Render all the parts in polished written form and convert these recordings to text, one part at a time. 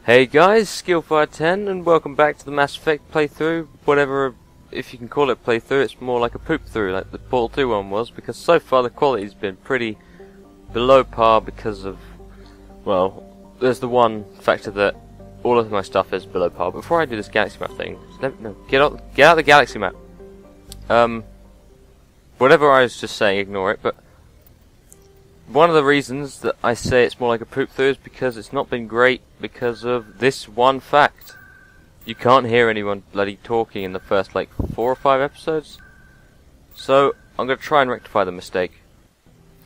Hey guys, SkillFire10 and welcome back to the Mass Effect playthrough, whatever, if you can call it playthrough. It's more like a poop through, like the Portal 2 one was, because so far the quality's been pretty below par because of, well, there's the one factor that all of my stuff is below par. Before I do this galaxy map thing, no, get out the galaxy map. Whatever I was just saying, ignore it, but one of the reasons that I say it's more like a poop through is because it's not been great because of this one fact. You can't hear anyone bloody talking in the first, like, 4 or 5 episodes. So, I'm going to try and rectify the mistake.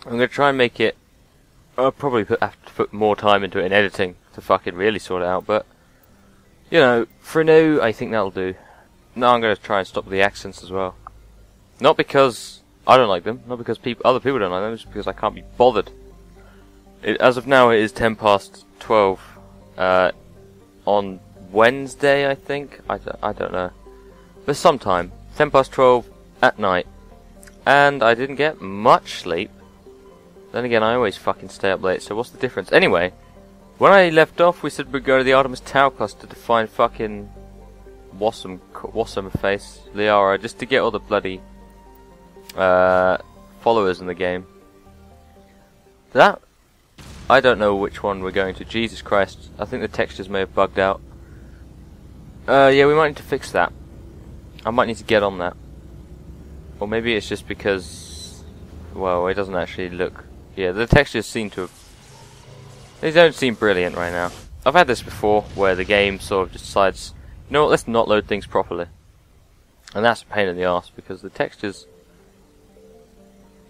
I'm going to try and make it... I'll probably have to put more time into it in editing to fucking really sort it out, but... You know, for now, I think that'll do. No, I'm going to try and stop the accents as well. Not because I don't like them, not because other people don't like them, just because I can't be bothered. As of now, it is 10 past 12 on Wednesday, I think. I don't know. But sometime. 10 past 12 at night. And I didn't get much sleep. Then again, I always fucking stay up late, so what's the difference? Anyway, when I left off, we said we'd go to the Artemis Tower cluster to find fucking Wassum face, Liara, just to get all the bloody followers in the game. That, I don't know which one we're going to. Jesus Christ, I think the textures may have bugged out. Yeah, we might need to fix that. I might need to get on that. Or maybe it's just because, well, it doesn't actually look... Yeah, the textures seem to have... They don't seem brilliant right now. I've had this before, where the game sort of just decides, you know what, let's not load things properly. And that's a pain in the arse, because the textures...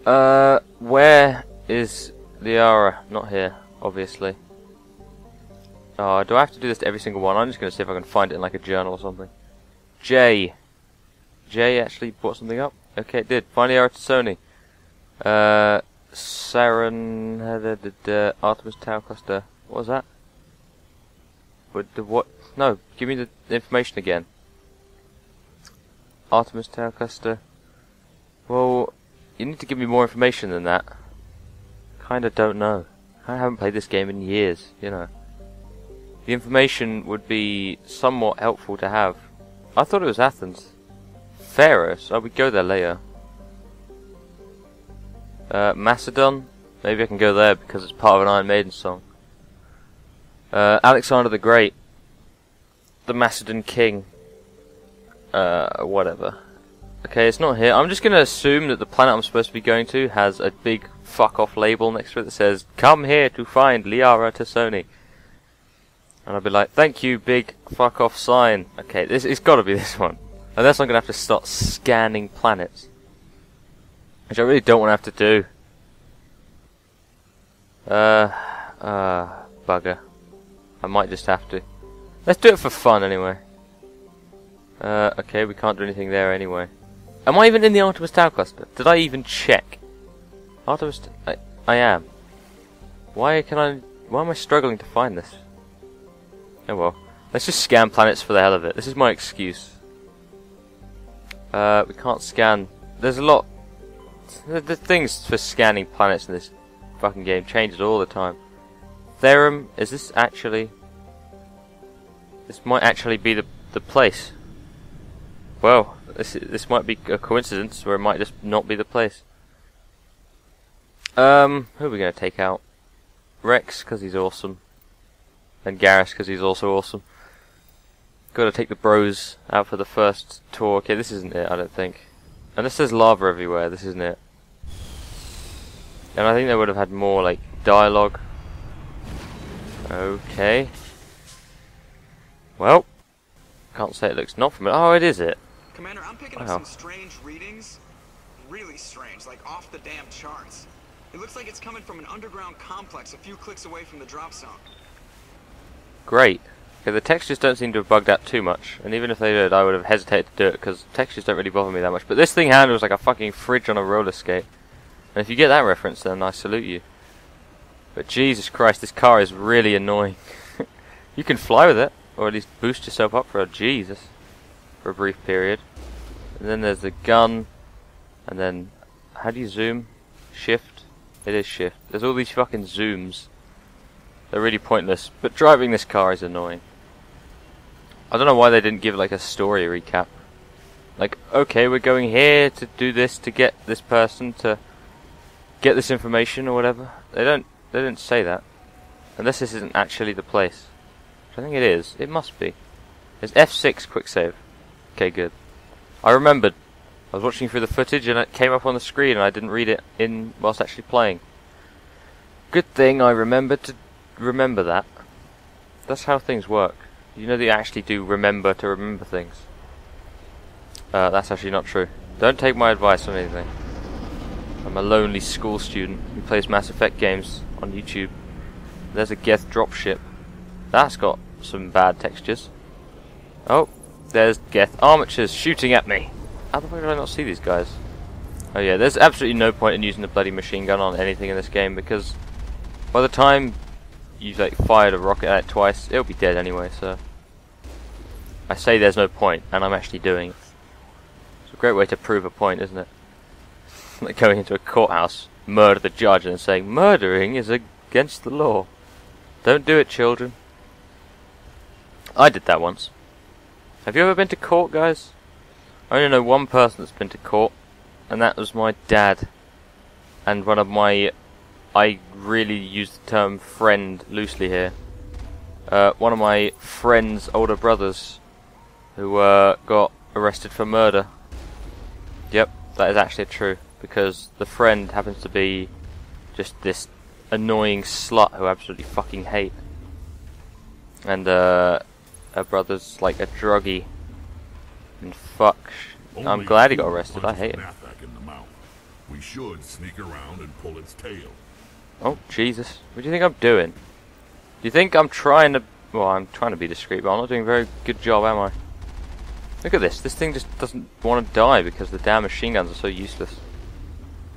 where is Liara? Not here, obviously. Oh, do I have to do this to every single one? I'm just going to see if I can find it in like a journal or something. Jay actually brought something up? Okay, it did. Find Liara to Sony. Saren... Artemis Tower Cluster. What was that? What? No, give me the information again. Artemis Tower Cluster. Well... You need to give me more information than that. Kinda don't know. I haven't played this game in years, you know. The information would be somewhat helpful to have. I thought it was Athens. Pharos? Oh, we go there later. Macedon? Maybe I can go there because it's part of an Iron Maiden song. Alexander the Great. The Macedon King. Whatever. Okay, it's not here. I'm just going to assume that the planet I'm supposed to be going to has a big fuck-off label next to it that says, "Come here to find Liara to Sony." And I'll be like, "Thank you, big fuck-off sign." Okay, it's got to be this one. Unless I'm going to have to start scanning planets. Which I really don't want to have to do. Bugger. I might just have to. Let's do it for fun anyway. Okay, we can't do anything there anyway. Am I even in the Artemis Tower Cluster? Did I even check? Artemis... I am. Why am I struggling to find this? Oh well. Let's just scan planets for the hell of it. This is my excuse. We can't scan... There's a lot... The things for scanning planets in this fucking game changes all the time. Therum, is this actually... This might actually be the place. Well, this might be a coincidence, or it might just not be the place. Who are we going to take out? Rex, because he's awesome. And Garrus, because he's also awesome. Got to take the bros out for the first tour. Okay, this isn't it, I don't think. Unless there's lava everywhere, this isn't it. And I think they would have had more, like, dialogue. Okay. Well, can't say it looks not familiar. Oh, it is it. Commander, I'm picking up some strange readings. Really strange, like off the damn charts. It looks like it's coming from an underground complex a few clicks away from the drop zone. Great. Okay, the textures don't seem to have bugged out too much, and even if they did, I would have hesitated to do it, because textures don't really bother me that much. But this thing handles like a fucking fridge on a roller skate. And if you get that reference, then I salute you. But Jesus Christ, this car is really annoying. You can fly with it, or at least boost yourself up for a brief period. And then there's the gun, and then, how do you zoom? Shift? It is shift. There's all these fucking zooms. They're really pointless, but driving this car is annoying. I don't know why they didn't give like a story recap. Like, okay, we're going here to do this to get this person to get this information or whatever. They didn't say that. Unless this isn't actually the place. Which I think it is. It must be. There's F6 quick save. Okay, good. I remembered. I was watching through the footage and it came up on the screen and I didn't read it in whilst actually playing. Good thing I remembered to remember that. That's how things work. You know that you actually do remember to remember things. That's actually not true. Don't take my advice on anything. I'm a lonely school student who plays Mass Effect games on YouTube. There's a Geth dropship. That's got some bad textures. Oh, there's Geth armatures shooting at me. How the fuck did I not see these guys? Oh yeah, there's absolutely no point in using the bloody machine gun on anything in this game because by the time you've like fired a rocket at it twice, it'll be dead anyway, so I say there's no point, and I'm actually doing it. It's a great way to prove a point, isn't it? Like going into a courthouse, murder the judge, and saying, murdering is against the law. Don't do it, children. I did that once. Have you ever been to court, guys? I only know one person that's been to court, and that was my dad. And one of my... I really use the term friend loosely here. One of my friend's older brothers who got arrested for murder. Yep, that is actually true, because the friend happens to be just this annoying slut who I absolutely fucking hate. And her brother's like a druggie. And fuck, I'm glad he got arrested, I hate him. We should sneak around and pull its tail. Oh, Jesus. What do you think I'm doing? Do you think I'm trying to... Well, I'm trying to be discreet, but I'm not doing a very good job, am I? Look at this. This thing just doesn't want to die because the damn machine guns are so useless.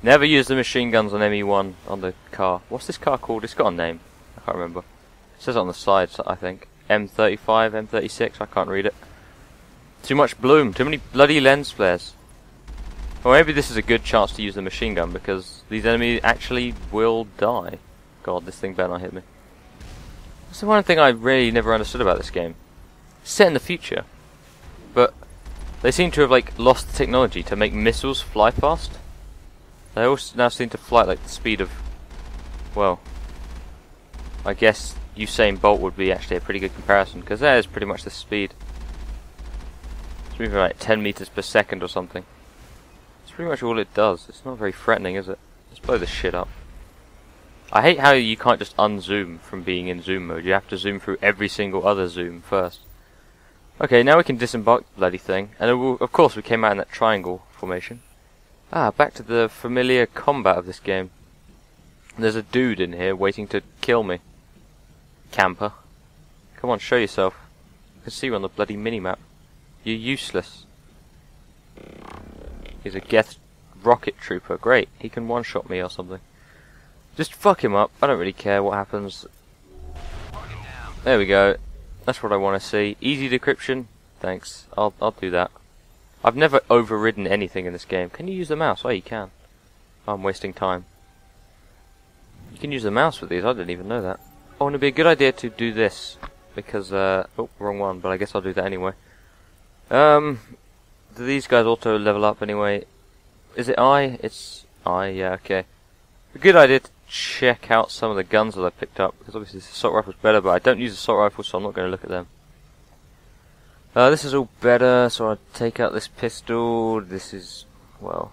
Never use the machine guns on ME1 on the car. What's this car called? It's got a name. I can't remember. It says it on the sides, I think. M35, M36, I can't read it. Too much bloom. Too many bloody lens flares. Well, maybe this is a good chance to use the machine gun because these enemies actually will die. God, this thing better not hit me. That's the one thing I really never understood about this game. It's set in the future, but they seem to have like lost the technology to make missiles fly fast. They also now seem to fly at like the speed of, well, I guess Usain Bolt would be actually a pretty good comparison because that is pretty much the speed. It's moving like 10 meters per second or something. That's pretty much all it does. It's not very threatening, is it? Let's blow this shit up. I hate how you can't just unzoom from being in zoom mode. You have to zoom through every single other zoom first. Okay, now we can disembark the bloody thing. And of course we came out in that triangle formation. Ah, back to the familiar combat of this game. There's a dude in here waiting to kill me. Camper. Come on, show yourself. I can see you on the bloody minimap. You're useless. He's a Geth rocket trooper. Great, he can one-shot me or something. Just fuck him up. I don't really care what happens. There we go. That's what I want to see. Easy decryption. Thanks. I'll do that. I've never overridden anything in this game. Can you use the mouse? Oh, you can. Oh, I'm wasting time. You can use the mouse with these. I didn't even know that. Oh, and it'd be a good idea to do this because oh, wrong one. But I guess I'll do that anyway. Do these guys auto level up anyway? Is it I? It's I. Yeah. Okay. A good idea to check out some of the guns that I picked up because obviously this assault rifle's better, but I don't use assault rifles, so I'm not going to look at them. This is all better, so I'll take out this pistol. This is, well,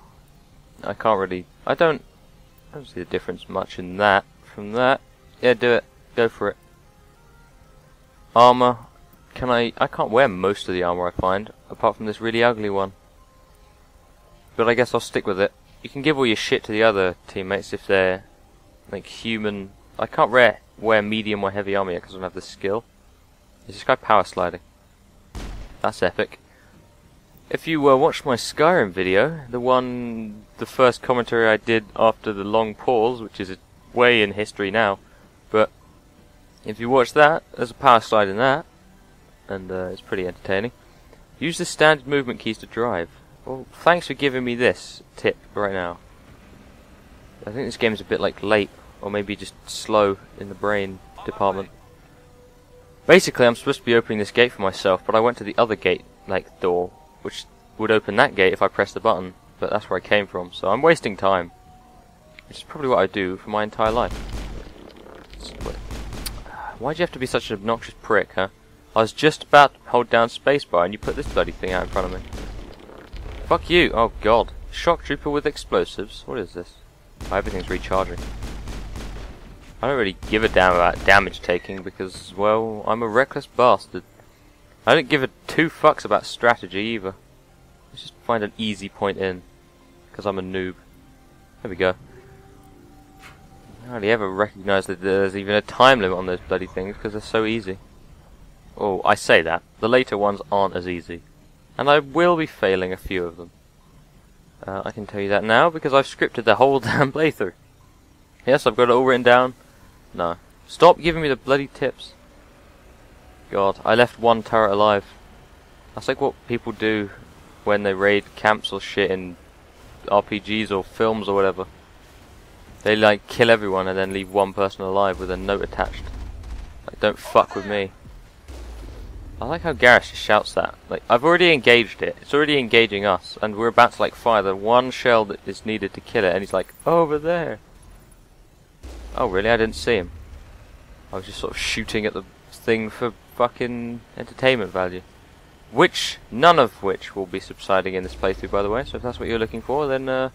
I can't really, I don't see the difference much in that from that. Yeah, do it. Go for it. Armor. I can't wear most of the armor I find, apart from this really ugly one. But I guess I'll stick with it. You can give all your shit to the other teammates if they're, like, human. I can't wear medium or heavy armor yet because I don't have the skill. Is this guy power sliding? That's epic. If you watched my Skyrim video, the first commentary I did after the long pause, which is way in history now, but if you watch that, there's a power slide in that, and it's pretty entertaining. Use the standard movement keys to drive. Well, thanks for giving me this tip right now. I think this game is a bit like late, or maybe just slow in the brain. department. Basically, I'm supposed to be opening this gate for myself, but I went to the other gate, like, door, which would open that gate if I pressed the button, but that's where I came from, so I'm wasting time. Which is probably what I do for my entire life. Why'd you have to be such an obnoxious prick, huh? I was just about to hold down spacebar and you put this bloody thing out in front of me. Fuck you! Oh god. Shock trooper with explosives? What is this? Oh, everything's recharging. I don't really give a damn about damage taking because, well, I'm a reckless bastard. I don't give a two fucks about strategy either. Let's just find an easy point in. Because I'm a noob. There we go. I hardly ever recognise that there's even a time limit on those bloody things because they're so easy. Oh, I say that. The later ones aren't as easy. And I will be failing a few of them. I can tell you that now because I've scripted the whole damn playthrough. Yes, I've got it all written down. No. Stop giving me the bloody tips. God, I left one turret alive. That's like what people do when they raid camps or shit in RPGs or films or whatever. They like kill everyone and then leave one person alive with a note attached. Like, don't fuck with me. I like how Garrus just shouts that. Like, I've already engaged it. It's already engaging us, and we're about to like fire the one shell that is needed to kill it, and he's like, over there. Oh really? I didn't see him. I was just sort of shooting at the thing for fucking entertainment value. Which, none of which will be subsiding in this playthrough, by the way, so if that's what you're looking for, then,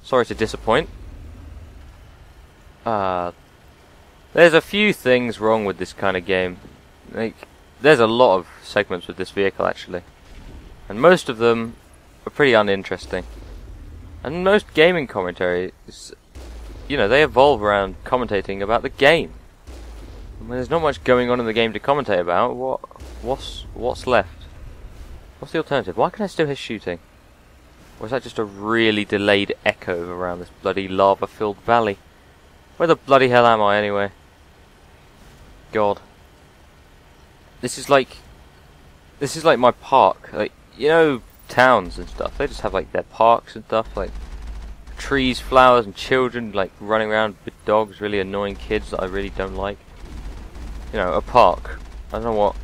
sorry to disappoint. There's a few things wrong with this kind of game. Like, there's a lot of segments with this vehicle, actually. And most of them are pretty uninteresting. And most gaming commentary is, you know, they evolve around commentating about the game. And when there's not much going on in the game to commentate about, what's left? What's the alternative? Why can I still hear shooting? Or is that just a really delayed echo around this bloody lava-filled valley? Where the bloody hell am I, anyway? God. This is like my park. Like, you know, towns and stuff. They just have like their parks and stuff, like trees, flowers, and children like running around with dogs, really annoying kids that I really don't like. You know, a park. I don't know what.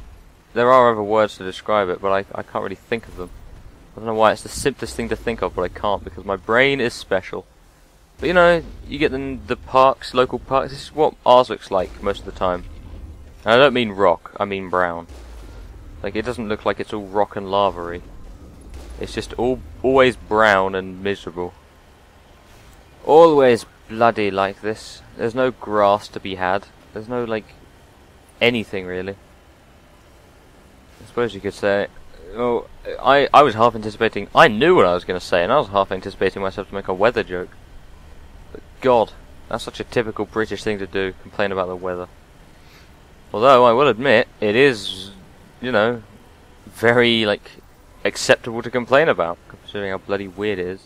There are other words to describe it, but I can't really think of them. I don't know why it's the simplest thing to think of, but I can't because my brain is special. But you know, you get the parks, local parks. This is what ours looks like most of the time. And I don't mean rock, I mean brown. Like, it doesn't look like it's all rock and lava-y. It's just always brown and miserable. Always bloody like this. There's no grass to be had. There's no, like, anything really. I suppose you could say... Oh, I was half anticipating... I knew what I was going to say, and I was half anticipating myself to make a weather joke. But God, that's such a typical British thing to do, complain about the weather. Although, I will admit, it is, you know, very, like, acceptable to complain about, considering how bloody weird it is.